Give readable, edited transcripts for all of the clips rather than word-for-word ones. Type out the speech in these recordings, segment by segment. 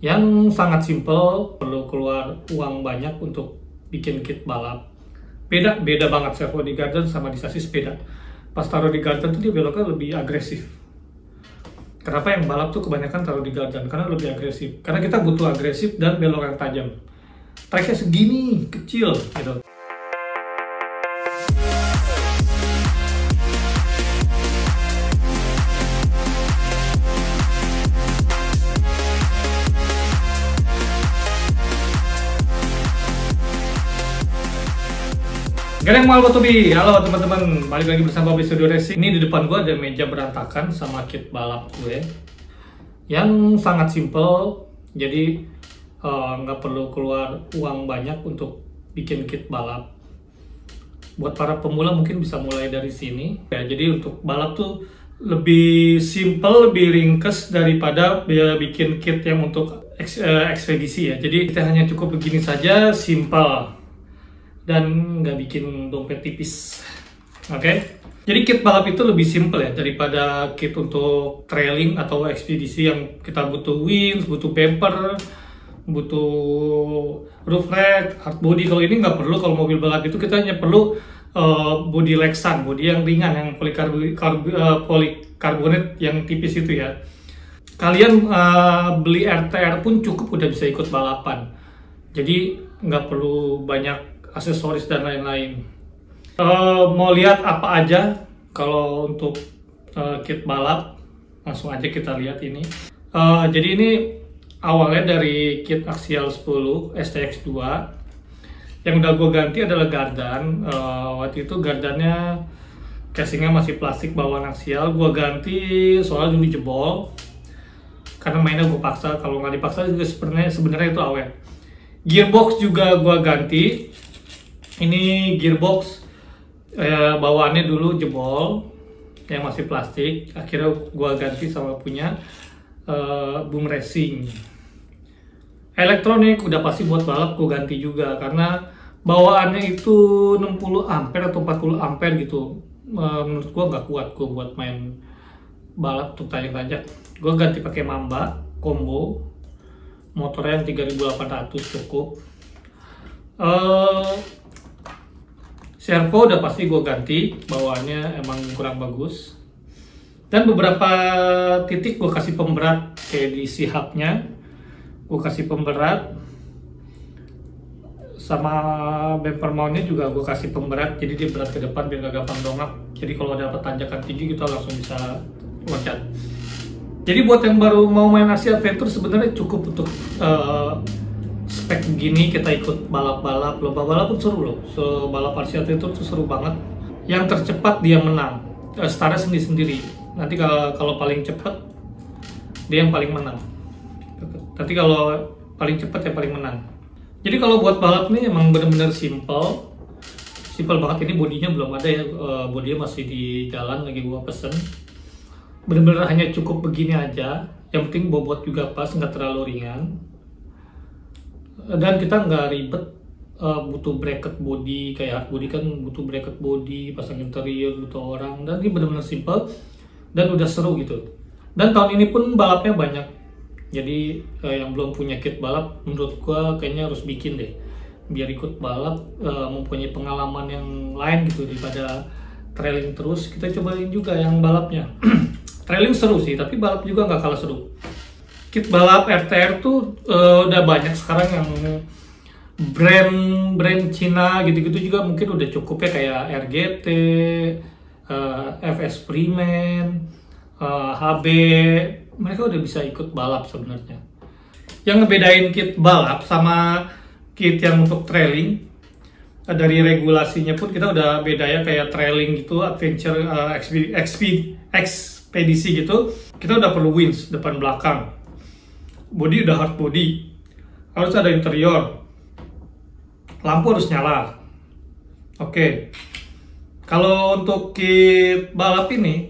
yang sangat simple, perlu keluar uang banyak untuk bikin kit balap. Beda banget servo di garden sama di sasis beda. Pas taruh di garden tuh dia beloknya lebih agresif. Kenapa yang balap tuh kebanyakan taruh di garden? Karena lebih agresif. Karena kita butuh agresif dan belok yang tajam. Tracknya segini, kecil gitu. Gareng mal Botobi, halo teman-teman, balik lagi bersama Bobby Studio Racing. Ini di depan gue ada meja berantakan sama kit balap gue yang sangat simple, jadi nggak perlu keluar uang banyak untuk bikin kit balap. Buat para pemula mungkin bisa mulai dari sini. Ya, jadi untuk balap tuh lebih simple, lebih ringkes daripada bikin kit yang untuk ekspedisi ya. Jadi kita hanya cukup begini saja, simple. Dan nggak bikin dompet tipis. Oke? Jadi kit balap itu lebih simple ya daripada kit untuk trailing atau ekspedisi yang kita butuh wheels, butuh bumper, butuh roof rack, hard body. Kalau ini nggak perlu. Kalau mobil balap itu kita hanya perlu body Lexan, body yang ringan, yang polikarbonat yang tipis itu ya. Kalian beli RTR pun cukup udah bisa ikut balapan. Jadi nggak perlu banyak aksesoris dan lain-lain. Mau lihat apa aja kalau untuk kit balap, langsung aja kita lihat ini. Jadi ini awalnya dari kit Axial 10 STX2. Yang udah gue ganti adalah gardan. Waktu itu gardannya casingnya masih plastik bawaan Axial. Gue ganti soalnya dulu jebol. Karena mainnya gue paksa. Kalau nggak dipaksa juga sebenarnya itu awet. Gearbox juga gue ganti. Ini gearbox bawaannya dulu jebol, yang masih plastik. Akhirnya gua ganti sama punya Boom Racing. Elektronik udah pasti buat balap gua ganti juga karena bawaannya itu 60 ampere atau 40 ampere gitu. Menurut gua nggak kuat gua buat main balap untuk tajak-tajak. Gua ganti pakai Mamba combo, motornya yang 3800 cukup. Servo udah pasti gue ganti, bawaannya emang kurang bagus. Dan beberapa titik gue kasih pemberat, kayak di si hubnya gue kasih pemberat. Sama bumper mountnya juga gue kasih pemberat, jadi dia berat ke depan biar gak gampang dongak. Jadi kalau dapat tanjakan tinggi kita langsung bisa loncat. Jadi buat yang baru mau main RC Adventure sebenarnya cukup untuk spek begini kita ikut balap-balap. Lomba balap pun seru loh. So, balap RC Adventure itu seru banget. Yang tercepat dia menang. Startnya sendiri-sendiri. Nanti kalau paling cepat dia yang paling menang. Nanti kalau paling cepat ya paling menang. Jadi kalau buat balap nih emang bener-bener simple. Simple banget. Ini bodinya belum ada ya. Bodinya masih di jalan, lagi gua pesen. Bener-bener hanya cukup begini aja. Yang penting bobot juga pas, nggak terlalu ringan. Dan kita nggak ribet butuh bracket body, kayak hard body kan butuh bracket body, pasang interior, butuh orang. Dan ini benar-benar simple dan udah seru gitu. Dan tahun ini pun balapnya banyak. Jadi yang belum punya kit balap menurut gua kayaknya harus bikin deh, biar ikut balap, mempunyai pengalaman yang lain gitu daripada trailing terus. Kita cobain juga yang balapnya. Trailing seru sih, tapi balap juga nggak kalah seru. Kit balap RTR tuh udah banyak sekarang yang brand Cina gitu-gitu juga mungkin udah cukup ya, kayak RGT, FS Freeman, HB. Mereka udah bisa ikut balap sebenarnya. Yang ngebedain kit balap sama kit yang untuk trailing, dari regulasinya pun kita udah beda ya, kayak trailing gitu, adventure, ekspedisi gitu, kita udah perlu winch depan belakang. Body udah hard body, harus ada interior, lampu harus nyala. Oke. Kalau untuk kit balap ini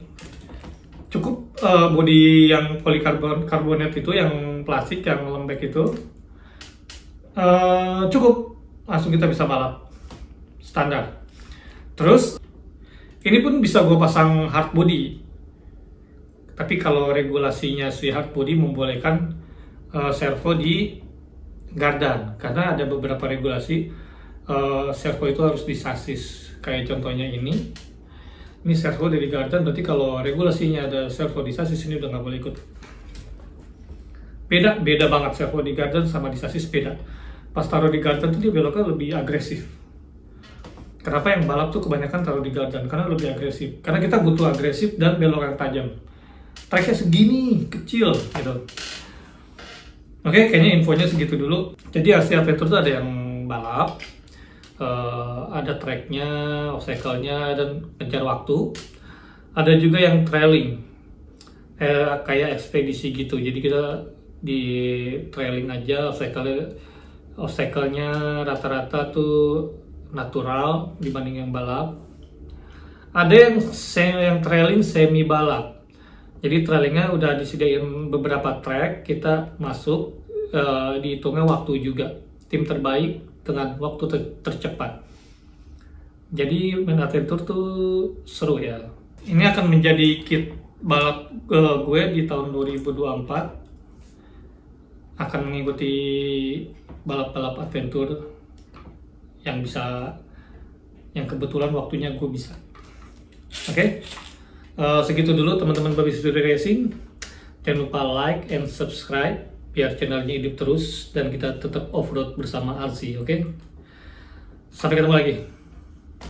cukup body yang polikarbonat itu, yang plastik, yang lembek itu, cukup langsung kita bisa balap standar. Terus ini pun bisa gue pasang hard body, tapi kalau regulasinya si hard body membolehkan servo di gardan, karena ada beberapa regulasi servo itu harus di sasis. Kayak contohnya ini servo dari gardan, berarti kalau regulasinya ada servo di sasis ini udah nggak boleh ikut. Beda banget servo di gardan sama di sasis, beda. Pas taruh di gardan tuh dia beloknya lebih agresif. Kenapa yang balap tuh kebanyakan taruh di gardan? Karena lebih agresif. Karena kita butuh agresif dan belok yang tajam. Tracknya segini, kecil gitu. Oke, kayaknya infonya segitu dulu. Jadi RC Adventure tuh ada yang balap, ada tracknya, obstacle-nya, dan ngejar waktu. Ada juga yang trailing, kayak ekspedisi gitu. Jadi kita di trailing aja, obstacle-nya rata-rata tuh natural dibanding yang balap. Ada yang trailing semi balap. Jadi trailingnya udah disediain beberapa track, kita masuk, dihitungnya waktu juga. Tim terbaik dengan waktu tercepat. Jadi main adventure tuh seru ya. Ini akan menjadi kit balap gue di tahun 2024. Akan mengikuti balap-balap adventure yang kebetulan waktunya gue bisa. Oke? Segitu dulu teman-teman Babi Studio Racing. Jangan lupa like and subscribe biar channelnya hidup terus dan kita tetap off-road bersama RC, oke? Sampai ketemu lagi.